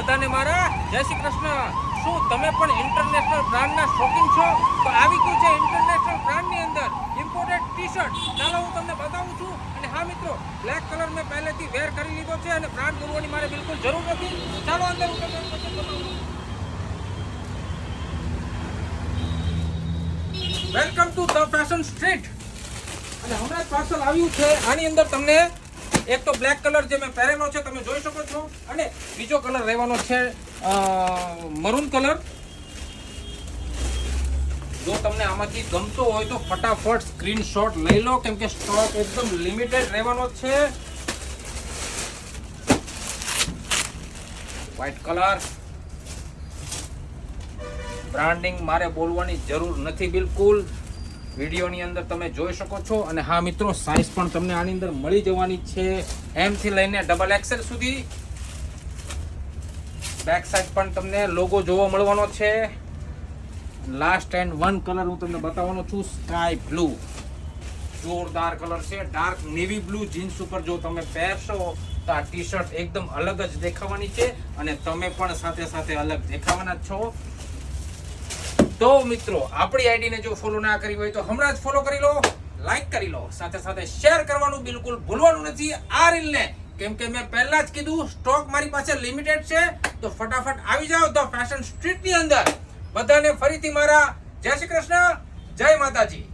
બધાને મારા જય શ્રી કૃષ્ણ। શું તમે પણ ઇન્ટરનેશનલ બ્રાન્ડના શોખીન છો? તો આવી ગયું છે ઇન્ટરનેશનલ બ્રાન્ડની અંદર ઇમ્પોર્ટેડ ટી-શર્ટ। ચાલો હું તમને બતાવું છું। અને હા મિત્રો, બ્લેક કલર મેં પહેલેથી વેર કરી લીધો છે અને બ્રાન્ડ બોલવાની મારે બિલકુલ જરૂર નથી। ચાલો અંદર હું તમને બતાવું। Welcome to the fashion street. અને હમણાં જ પાર્સલ આવ્યું છે। આની અંદર તમને એક તો બ્લેક કલર જે મેં પહેરેલો છે તમે જોઈ શકો છો, અને બીજો કલર રહેવાનો છે મરૂન કલર। જો તમને આમાંથી ગમતો હોય તો ફટાફટ સ્ક્રીનશોટ લઈ લો, કેમ કે સ્ટોક એકદમ લિમિટેડ રહેવાનો છે। વ્હાઈટ કલર, બ્રાન્ડિંગ મારે બોલવાની જરૂર નથી બિલકુલ, વિડીયોની અંદર તમે જોઈ શકો છો। અને હા મિત્રો, સાઈઝ પણ તમને આની અંદર મળી જવાની છે M થી લઈને XXL સુધી। બેક સાઈડ પણ તમને લોગો જોવા મળવાનો છે। લાસ્ટ એન્ડ વન કલર હું તમને બતાવવાનો છું, સ્કાય બ્લુ। જોરદાર કલર છે, ડાર્ક નેવી બ્લુ જીન્સ ઉપર જો તમે પહેરશો તો આ ટી શર્ટ એકદમ અલગ જ દેખાવાની છે, અને તમે પણ સાથે સાથે અલગ દેખાવાના જ છો। તો મિત્રો, આપણી આઈડીને જો ફોલો ના કરી હોય તો હમણાં જ ફોલો કરી લો, લાઈક કરી લો, સાથે સાથે શેર કરવાનું બિલકુલ ભૂલવાનું નથી આ રીલને, કેમ કે મેં પહેલા જ કીધું સ્ટોક મારી પાસે લિમિટેડ છે। તો ફટાફટ આવી જાઓ ધ ફેશન સ્ટ્રીટની અંદર। બધાને ફરીથી મારા જય શ્રી કૃષ્ણ, જય માતાજી।